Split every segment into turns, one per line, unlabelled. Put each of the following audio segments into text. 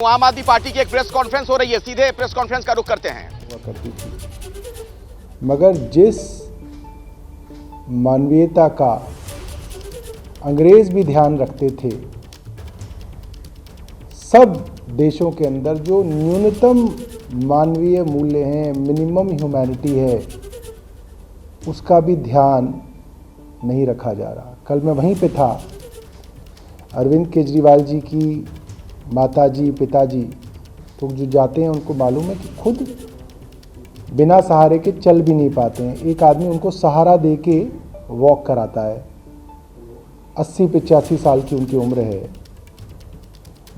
आम आदमी पार्टी की एक प्रेस कॉन्फ्रेंस हो रही है, सीधे प्रेस कॉन्फ्रेंस का रुख करते हैं।
हुआ करती थी, मगर जिस मानवीयता का अंग्रेज भी ध्यान रखते थे, सब देशों के अंदर जो न्यूनतम मानवीय मूल्य हैं, मिनिमम ह्यूमैनिटी है, उसका भी ध्यान नहीं रखा जा रहा। कल मैं वहीं पे था, अरविंद केजरीवाल जी की माताजी पिताजी तो जो जाते हैं उनको मालूम है कि खुद बिना सहारे के चल भी नहीं पाते हैं। एक आदमी उनको सहारा दे के वॉक कराता है। 80-85 साल की उनकी उम्र है,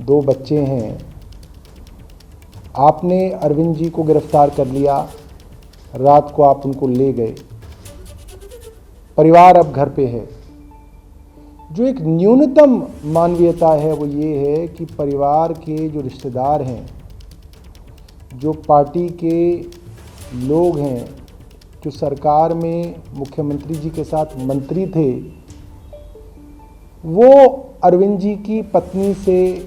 2 बच्चे हैं। आपने अरविंद जी को गिरफ्तार कर लिया, रात को आप उनको ले गए, परिवार अब घर पे है। जो एक न्यूनतम मानवीयता है वो ये है कि परिवार के जो रिश्तेदार हैं, जो पार्टी के लोग हैं, जो सरकार में मुख्यमंत्री जी के साथ मंत्री थे, वो अरविंद जी की पत्नी से,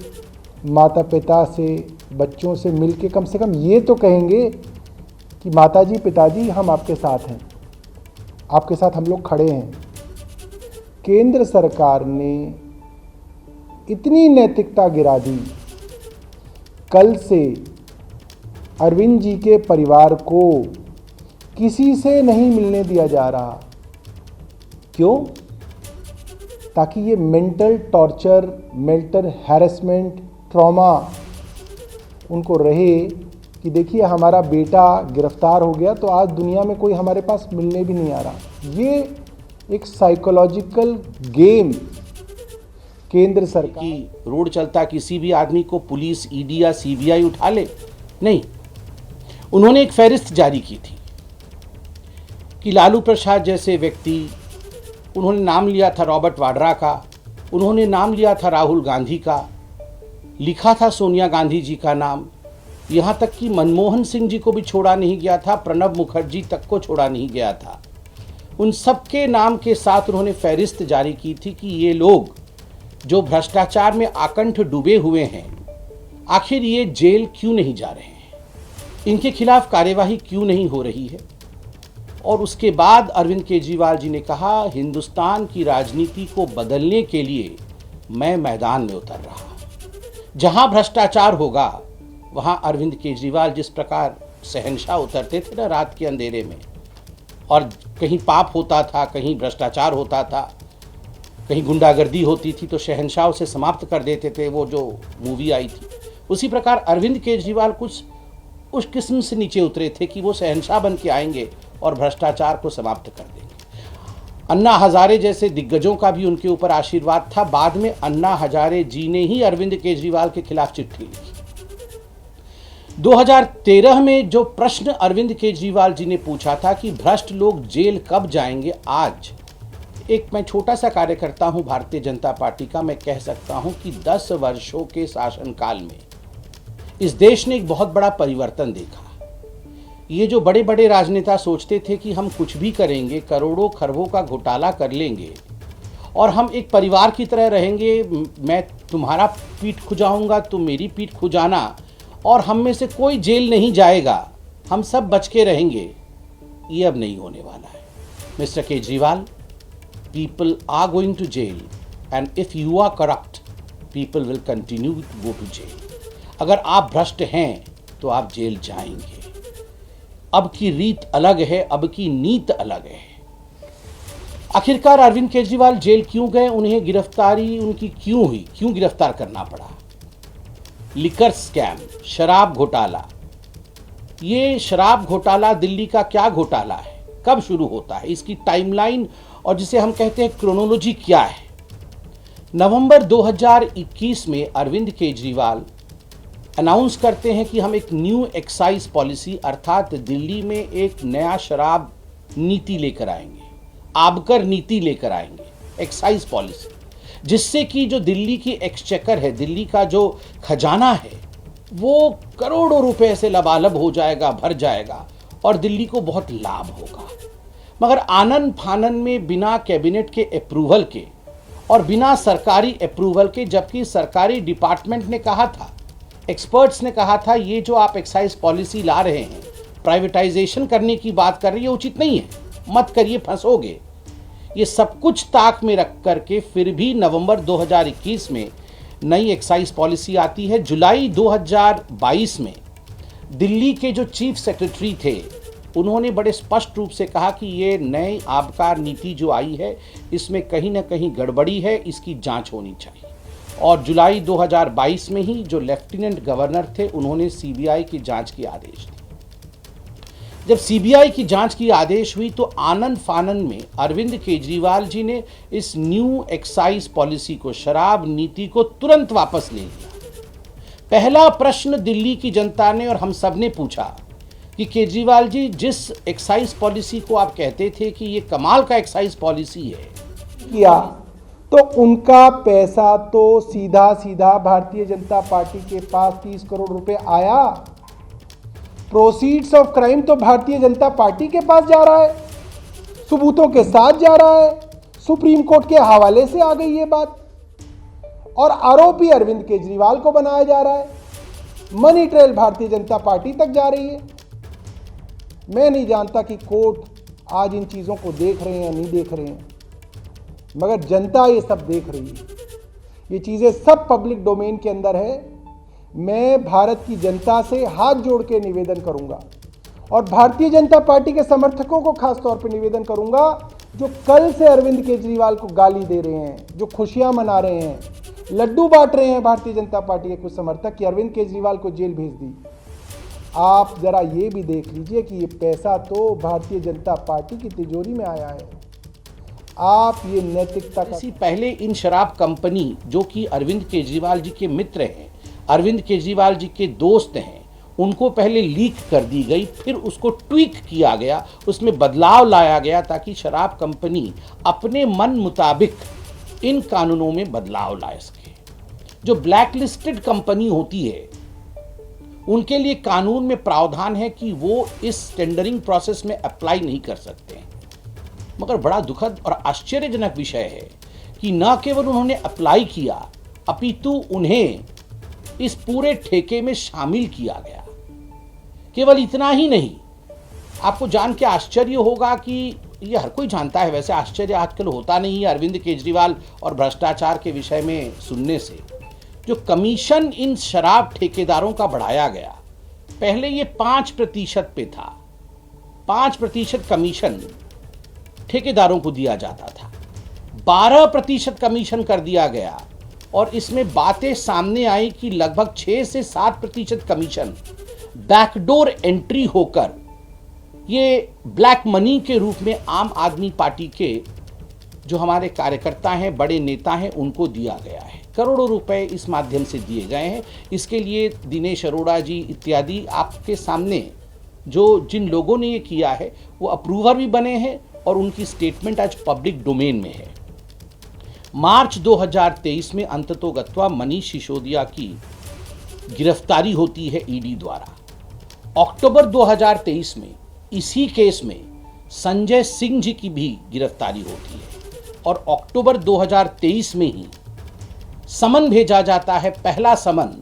माता पिता से, बच्चों से मिलके कम से कम ये तो कहेंगे कि माताजी पिताजी हम आपके साथ हैं, आपके साथ हम लोग खड़े हैं। केंद्र सरकार ने इतनी नैतिकता गिरा दी, कल से अरविंद जी के परिवार को किसी से नहीं मिलने दिया जा रहा। क्यों? ताकि ये mental torture, mental harassment, trauma उनको रहे कि देखिए हमारा बेटा गिरफ्तार हो गया तो आज दुनिया में कोई हमारे पास मिलने भी नहीं आ रहा। ये एक साइकोलॉजिकल गेम केंद्र सरकार
कि रोड चलता किसी भी आदमी को पुलिस, ईडी या सीबीआई उठा ले, नहीं। उन्होंने एक फहरिस्त जारी की थी कि लालू प्रसाद जैसे व्यक्ति, उन्होंने नाम लिया था रॉबर्ट वाड्रा का, उन्होंने नाम लिया था राहुल गांधी का, लिखा था सोनिया गांधी जी का नाम, यहाँ तक कि मनमोहन सिंह जी को भी छोड़ा नहीं गया था, प्रणब मुखर्जी तक को छोड़ा नहीं गया था। उन सबके नाम के साथ उन्होंने फहरिस्त जारी की थी कि ये लोग जो भ्रष्टाचार में आकंठ डूबे हुए हैं, आखिर ये जेल क्यों नहीं जा रहे हैं, इनके खिलाफ कार्यवाही क्यों नहीं हो रही है। और उसके बाद अरविंद केजरीवाल जी ने कहा, हिंदुस्तान की राजनीति को बदलने के लिए मैं मैदान में उतर रहा। जहां भ्रष्टाचार होगा वहां अरविंद केजरीवाल जिस प्रकार शहंशाह उतरते थे ना रात के अंधेरे में, और कहीं पाप होता था, कहीं भ्रष्टाचार होता था, कहीं गुंडागर्दी होती थी तो शहंशाह से समाप्त कर देते थे, वो जो मूवी आई थी। उसी प्रकार अरविंद केजरीवाल कुछ उस किस्म से नीचे उतरे थे कि वो शहंशाह बन के आएंगे और भ्रष्टाचार को समाप्त कर देंगे। अन्ना हजारे जैसे दिग्गजों का भी उनके ऊपर आशीर्वाद था। बाद में अन्ना हजारे जी ने ही अरविंद केजरीवाल के खिलाफ चिट्ठी लिखी। 2013 में जो प्रश्न अरविंद केजरीवाल जी ने पूछा था कि भ्रष्ट लोग जेल कब जाएंगे, आज एक मैं छोटा सा कार्यकर्ता हूं भारतीय जनता पार्टी का, मैं कह सकता हूं कि 10 वर्षों के शासनकाल में इस देश ने एक बहुत बड़ा परिवर्तन देखा। ये जो बड़े बड़े राजनेता सोचते थे कि हम कुछ भी करेंगे, करोड़ों खरबों का घोटाला कर लेंगे और हम एक परिवार की तरह रहेंगे, मैं तुम्हारा पीठ खुजाऊंगा, तुम मेरी पीठ खुजाना, और हम में से कोई जेल नहीं जाएगा, हम सब बच के रहेंगे, ये अब नहीं होने वाला है। Mister Kejriwal, people are going to jail and if you are corrupt people will continue to go to jail. अगर आप भ्रष्ट हैं तो आप जेल जाएंगे। अब की रीत अलग है, अब की नीत अलग है। आखिरकार अरविंद केजरीवाल जेल क्यों गए, उन्हें गिरफ्तारी उनकी क्यों हुई, क्यों गिरफ्तार करना पड़ा? लिकर स्कैम, शराब घोटाला। ये शराब घोटाला दिल्ली का क्या घोटाला है, कब शुरू होता है, इसकी टाइमलाइन और जिसे हम कहते हैं क्रोनोलॉजी क्या है? नवंबर 2021 में अरविंद केजरीवाल अनाउंस करते हैं कि हम एक न्यू एक्साइज पॉलिसी, अर्थात दिल्ली में एक नया शराब नीति लेकर आएंगे, आबकर नीति लेकर आएंगे, एक्साइज पॉलिसी, जिससे कि जो दिल्ली की एक्सचेकर है, दिल्ली का जो खजाना है, वो करोड़ों रुपए से लबालब हो जाएगा, भर जाएगा और दिल्ली को बहुत लाभ होगा। मगर आनन फानन में बिना कैबिनेट के अप्रूवल के और बिना सरकारी अप्रूवल के, जबकि सरकारी डिपार्टमेंट ने कहा था एक्सपर्ट्स ने कहा था ये जो आप एक्साइज पॉलिसी ला रहे हैं, प्राइवेटाइजेशन करने की बात कर रही है, उचित नहीं है, मत करिए, फंसोगे। ये सब कुछ ताक में रख करके फिर भी नवंबर 2021 में नई एक्साइज पॉलिसी आती है। जुलाई 2022 में दिल्ली के जो चीफ सेक्रेटरी थे उन्होंने बड़े स्पष्ट रूप से कहा कि ये नई आबकारी नीति जो आई है इसमें कहीं ना कहीं गड़बड़ी है, इसकी जांच होनी चाहिए। और जुलाई 2022 में ही जो लेफ्टिनेंट गवर्नर थे उन्होंने सीबीआई की जांच के आदेश दिए। जब सीबीआई की जांच की आदेश हुई तो आनन फानन में अरविंद केजरीवाल जी ने इस न्यू एक्साइज पॉलिसी को, शराब नीति को तुरंत वापस ले लिया। पहला प्रश्न दिल्ली की जनता ने और हम सब ने पूछा कि केजरीवाल जी, जिस एक्साइज पॉलिसी को आप कहते थे कि ये कमाल का एक्साइज पॉलिसी है,
किया तो उनका पैसा तो सीधा सीधा भारतीय जनता पार्टी के पास 30 करोड़ रुपए आया। प्रोसीड्स ऑफ क्राइम तो भारतीय जनता पार्टी के पास जा रहा है, सबूतों के साथ जा रहा है, सुप्रीम कोर्ट के हवाले से आ गई ये बात, और आरोपी अरविंद केजरीवाल को बनाया जा रहा है। Money trail Bharatiya Janata party तक जा रही है। मैं नहीं जानता कि कोर्ट आज इन चीज़ों को देख रहे हैं या नहीं देख रहे हैं, मगर जनता ये सब देख रही है। ये चीज़ें सब पब्लिक डोमेन के अंदर है। मैं भारत की जनता से हाथ जोड़ के निवेदन करूंगा और भारतीय जनता पार्टी के समर्थकों को खास तौर पर निवेदन करूंगा, जो कल से अरविंद केजरीवाल को गाली दे रहे हैं, जो खुशियां मना रहे हैं, लड्डू बांट रहे हैं भारतीय जनता पार्टी के कुछ समर्थक कि अरविंद केजरीवाल को जेल भेज दी। आप जरा ये भी देख लीजिए कि ये पैसा तो भारतीय जनता पार्टी की तिजोरी में आया है। आप ये नैतिकता का
पहले इन शराब कंपनी जो कि अरविंद केजरीवाल जी के मित्र हैं, अरविंद केजरीवाल जी के दोस्त हैं, उनको पहले लीक कर दी गई, फिर उसको ट्वीक किया गया, उसमें बदलाव लाया गया ताकि शराब कंपनी अपने मन मुताबिक इन कानूनों में बदलाव ला सके। जो ब्लैक लिस्टेड कंपनी होती है उनके लिए कानून में प्रावधान है कि वो इस टेंडरिंग प्रोसेस में अप्लाई नहीं कर सकते हैं। मगर बड़ा दुखद और आश्चर्यजनक विषय है कि न केवल उन्होंने अप्लाई किया, अपितु उन्हें इस पूरे ठेके में शामिल किया गया। केवल इतना ही नहीं, आपको जान के आश्चर्य होगा कि ये हर कोई जानता है, वैसे आश्चर्य आजकल होता नहीं है अरविंद केजरीवाल और भ्रष्टाचार के विषय में सुनने से। जो कमीशन इन शराब ठेकेदारों का बढ़ाया गया, पहले ये 5% पे था। 5% कमीशन ठेकेदारों को दिया जाता था, 12% कमीशन कर दिया गया, और इसमें बातें सामने आई कि लगभग 6 से 7% कमीशन बैकडोर एंट्री होकर ये ब्लैक मनी के रूप में आम आदमी पार्टी के जो हमारे कार्यकर्ता हैं, बड़े नेता हैं, उनको दिया गया है। करोड़ों रुपए इस माध्यम से दिए गए हैं। इसके लिए दिनेश अरोड़ा जी इत्यादि आपके सामने जो जिन लोगों ने ये किया है वो अप्रूवर भी बने हैं और उनकी स्टेटमेंट आज पब्लिक डोमेन में है। मार्च 2023 में अंततोगत्वा मनीष सिसोदिया की गिरफ्तारी होती है ईडी द्वारा। अक्टूबर 2023 में इसी केस में संजय सिंह जी की भी गिरफ्तारी होती है और अक्टूबर 2023 में ही समन भेजा जाता है, पहला समन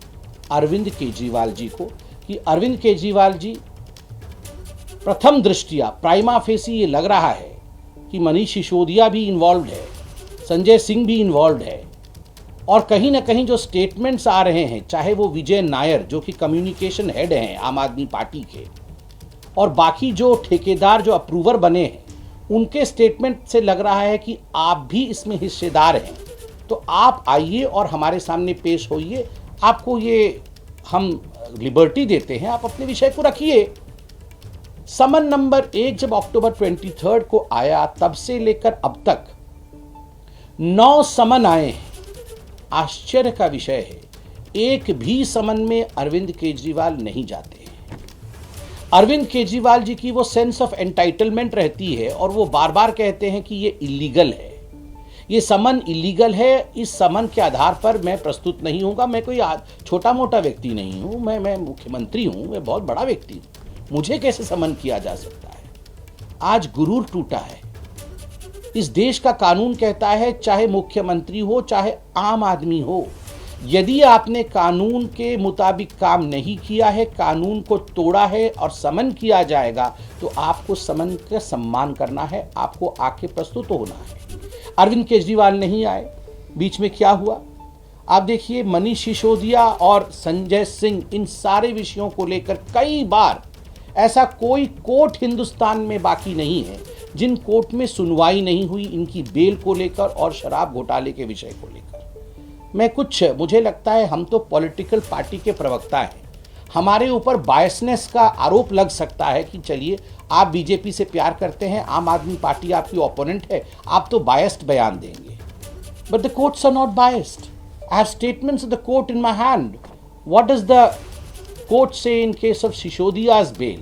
अरविंद केजरीवाल जी को, कि अरविंद केजरीवाल जी, प्रथम दृष्टिया प्राइमा फेसी ये लग रहा है कि मनीष सिसोदिया भी इन्वॉल्व है, संजय सिंह भी इन्वॉल्व है, और कहीं ना कहीं जो स्टेटमेंट्स आ रहे हैं, चाहे वो विजय नायर जो कि कम्युनिकेशन हेड हैं आम आदमी पार्टी के, और बाकी जो ठेकेदार जो अप्रूवर बने हैं, उनके स्टेटमेंट से लग रहा है कि आप भी इसमें हिस्सेदार हैं, तो आप आइए और हमारे सामने पेश होइए, आपको ये हम लिबर्टी देते हैं, आप अपने विषय को रखिए। समन नंबर 1 जब अक्टूबर 23 को आया, तब से लेकर अब तक 9 समन आए हैं। आश्चर्य का विषय है, एक भी समन में अरविंद केजरीवाल नहीं जाते हैं। अरविंद केजरीवाल जी की वो सेंस ऑफ एंटाइटलमेंट रहती है और वो बार बार कहते हैं कि ये इलीगल है, ये समन इलीगल है, इस समन के आधार पर मैं प्रस्तुत नहीं होगा। मैं कोई छोटा मोटा व्यक्ति नहीं हूँ, मैं मुख्यमंत्री हूँ, मैं बहुत बड़ा व्यक्ति हूँ, मुझे कैसे समन किया जा सकता है। आज गुरूर टूटा है। इस देश का कानून कहता है चाहे मुख्यमंत्री हो चाहे आम आदमी हो, यदि आपने कानून के मुताबिक काम नहीं किया है, कानून को तोड़ा है और समन किया जाएगा, तो आपको समन का सम्मान करना है, आपको आके प्रस्तुत होना है। अरविंद केजरीवाल नहीं आए, बीच में क्या हुआ आप देखिए। मनीष सिसोदिया और संजय सिंह, इन सारे विषयों को लेकर कई बार, ऐसा कोई कोर्ट हिंदुस्तान में बाकी नहीं है जिन कोर्ट में सुनवाई नहीं हुई इनकी बेल को लेकर और शराब घोटाले के विषय को लेकर। मुझे लगता है हम तो पॉलिटिकल पार्टी के प्रवक्ता हैं, हमारे ऊपर बायसनेस का आरोप लग सकता है कि चलिए आप बीजेपी से प्यार करते हैं, आम आदमी पार्टी आपकी ओपोनेंट है, आप तो बायस्ड बयान देंगे। But the courts are not biased. I have statements of the court in my hand. What does the court say in case of Sisodia's bail?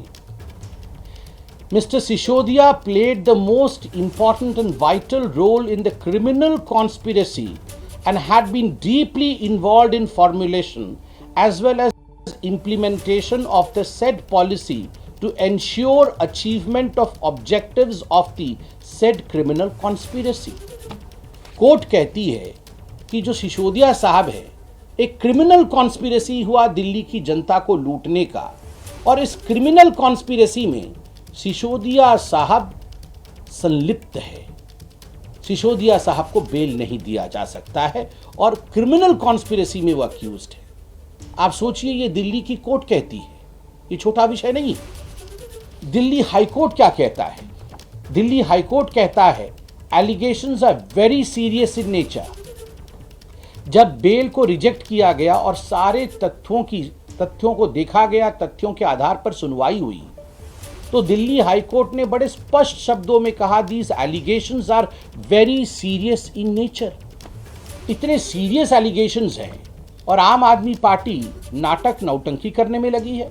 Mr. Sisodia played the most important and vital role in the criminal conspiracy and had been deeply involved in formulation as well as implementation of the said policy to ensure achievement of objectives of the said criminal conspiracy. Court कहती है कि जो सिसोदिया साहब है, एक criminal conspiracy हुआ दिल्ली की जनता को लूटने का, और इस क्रिमिनल कॉन्स्पिरेसी में सिसोदिया साहब संलिप्त है। सिसोदिया साहब को बेल नहीं दिया जा सकता है और क्रिमिनल कॉन्स्पिरेसी में वो अक्यूज्ड है। आप सोचिए, ये दिल्ली की कोर्ट कहती है, ये छोटा विषय नहीं। दिल्ली हाई कोर्ट क्या कहता है? दिल्ली हाई कोर्ट कहता है allegations are very serious in nature. जब बेल को रिजेक्ट किया गया और सारे तथ्यों को देखा गया, तथ्यों के आधार पर सुनवाई हुई, तो दिल्ली हाई कोर्ट ने बड़े स्पष्ट शब्दों में कहा these allegations are very serious in nature. इतने सीरियस एलिगेशंस हैं और आम आदमी पार्टी नाटक नौटंकी करने में लगी है।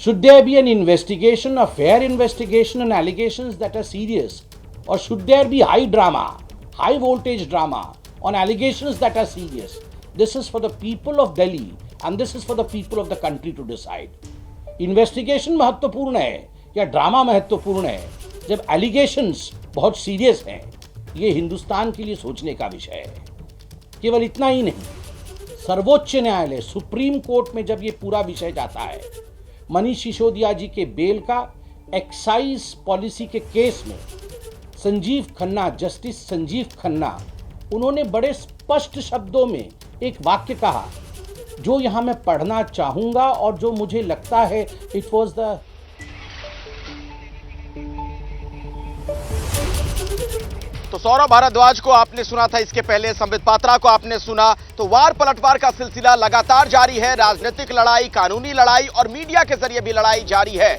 Should there be an investigation, a fair investigation on allegations that are serious, और should there be high drama, high voltage drama on allegations that are serious? This is for the people of Delhi and this is for the people of the country to decide. Investigation महत्वपूर्ण है या drama महत्वपूर्ण है? जब allegations बहुत serious हैं, ये हिंदुस्तान के लिए सोचने का विषय है। केवल इतना ही नहीं, सर्वोच्च न्यायालय सुप्रीम कोर्ट में जब ये पूरा विषय जाता है, मनीष सिसोदिया जी के बेल का, एक्साइज पॉलिसी के केस में संजीव खन्ना, जस्टिस संजीव खन्ना, उन्होंने बड़े स्पष्ट शब्दों में एक वाक्य कहा जो यहां मैं पढ़ना चाहूंगा और जो मुझे लगता है इट वाज द
तो सौरभ भारद्वाज को आपने सुना था, इसके पहले संबित पात्रा को आपने सुना। तो वार पलटवार का सिलसिला लगातार जारी है। राजनीतिक लड़ाई, कानूनी लड़ाई और मीडिया के जरिए भी लड़ाई जारी है।